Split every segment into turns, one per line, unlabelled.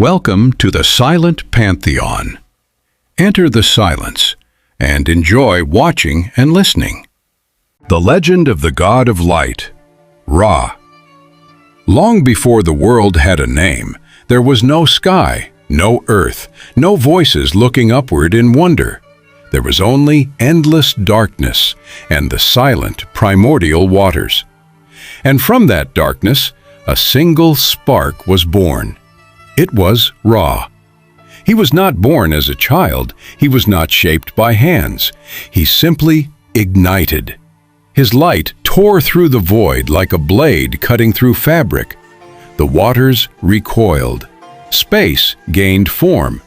Welcome to the Silent Pantheon. Enter the silence and enjoy watching and listening. The legend of the god of light, Ra. Long before the world had a name, there was no sky, no earth, no voices looking upward in wonder. There was only endless darkness and the silent primordial waters. And from that darkness, a single spark was born. It was Ra. He was not born as a child. He was not shaped by hands. He simply ignited. His light tore through the void like a blade cutting through fabric. The waters recoiled. Space gained form.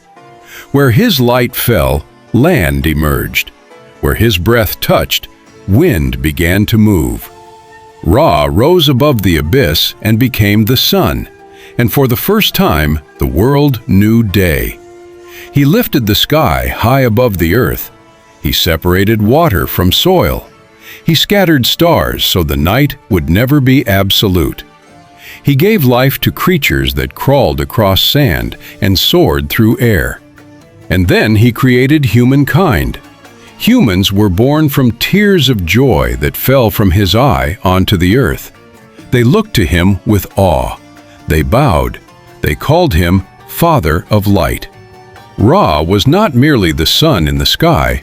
Where his light fell, land emerged. Where his breath touched, wind began to move. Ra rose above the abyss and became the sun. And for the first time, the world knew day. He lifted the sky high above the earth. He separated water from soil. He scattered stars so the night would never be absolute. He gave life to creatures that crawled across sand and soared through air. And then he created humankind. Humans were born from tears of joy that fell from his eye onto the earth. They looked to him with awe. They bowed. They called him Father of Light. Ra was not merely the sun in the sky.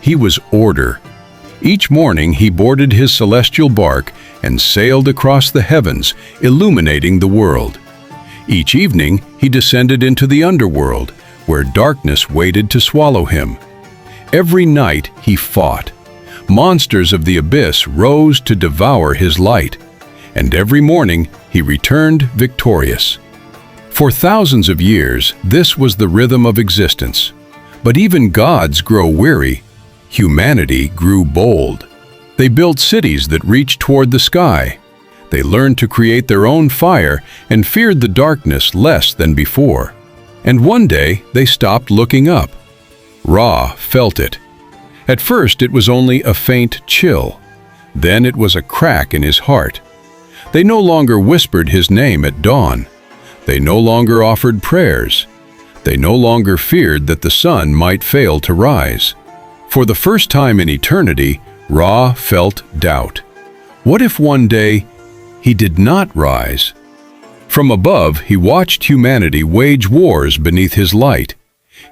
He was order. Each morning he boarded his celestial bark and sailed across the heavens, illuminating the world. Each evening he descended into the underworld, where darkness waited to swallow him. Every night he fought. Monsters of the abyss rose to devour his light. And every morning he returned victorious. For thousands of years, this was the rhythm of existence. But even gods grow weary. Humanity grew bold. They built cities that reached toward the sky. They learned to create their own fire and feared the darkness less than before. And one day they stopped looking up. Ra felt it. At first it was only a faint chill. Then it was a crack in his heart. They no longer whispered his name at dawn. They no longer offered prayers. They no longer feared that the sun might fail to rise. For the first time in eternity, Ra felt doubt. What if one day he did not rise? From above, he watched humanity wage wars beneath his light.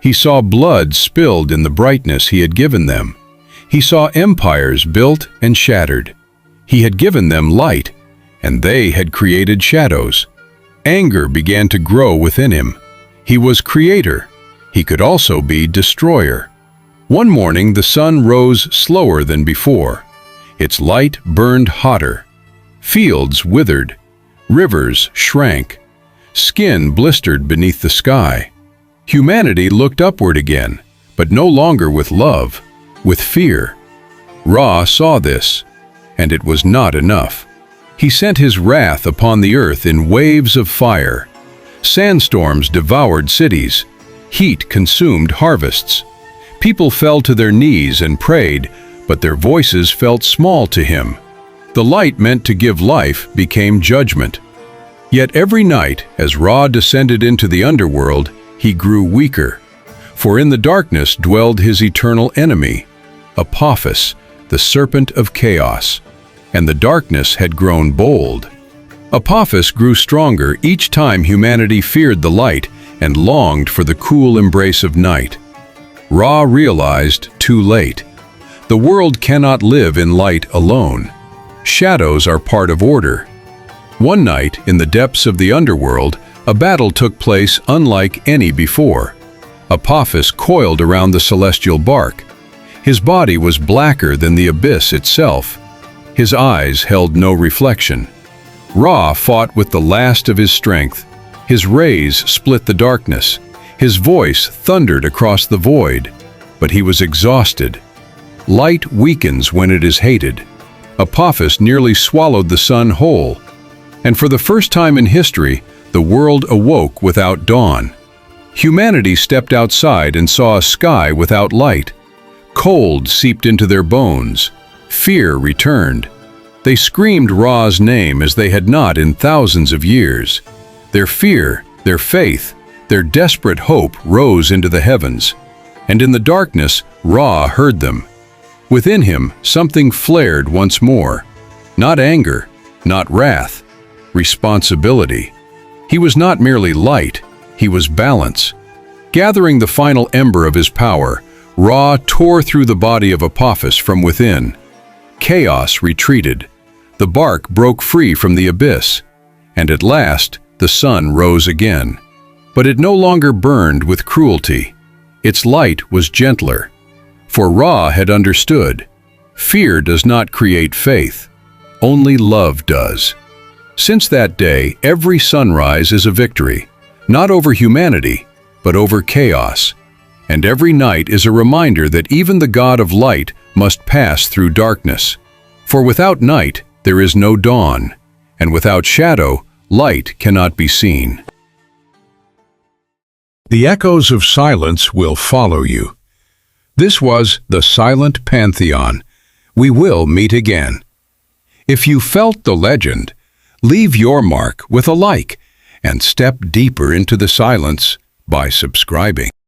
He saw blood spilled in the brightness he had given them. He saw empires built and shattered. He had given them light, and they had created shadows. Anger began to grow within him. He was creator. He could also be destroyer. One morning the sun rose slower than before. Its light burned hotter. Fields withered. Rivers shrank. Skin blistered beneath the sky. Humanity looked upward again, but no longer with love, with fear. Ra saw this, and it was not enough. He sent his wrath upon the earth in waves of fire. Sandstorms devoured cities. Heat consumed harvests. People fell to their knees and prayed, but their voices felt small to him. The light meant to give life became judgment. Yet every night, as Ra descended into the underworld, he grew weaker. For in the darkness dwelled his eternal enemy, Apophis, the serpent of chaos. And the darkness had grown bold. Apophis grew stronger each time humanity feared the light and longed for the cool embrace of night. Ra realized too late. The world cannot live in light alone. Shadows are part of order. One night, in the depths of the underworld, a battle took place unlike any before. Apophis coiled around the celestial bark. His body was blacker than the abyss itself. His eyes held no reflection. Ra fought with the last of his strength. His rays split the darkness. His voice thundered across the void. But he was exhausted. Light weakens when it is hated. Apophis nearly swallowed the sun whole. And for the first time in history, the world awoke without dawn. Humanity stepped outside and saw a sky without light. Cold seeped into their bones. Fear returned. They screamed Ra's name as they had not in thousands of years. Their fear, their faith, Their desperate hope rose into the heavens, and in the darkness Ra heard them. Within him something flared once more. Not anger, not wrath, responsibility. He was not merely light, he was balance. Gathering the final ember of his power, Ra tore through the body of Apophis from within. Chaos retreated. The bark broke free from the abyss, and at last the sun rose again. But it no longer burned with cruelty. Its light was gentler. For Ra had understood, fear does not create faith, only love does. Since that day, every sunrise is a victory, not over humanity, but over chaos. And every night is a reminder that even the God of light must pass through darkness. For without night, there is no dawn, and without shadow, light cannot be seen. The echoes of silence will follow you. This was the Silent Pantheon. We will meet again. If you felt the legend, leave your mark with a like and step deeper into the silence by subscribing.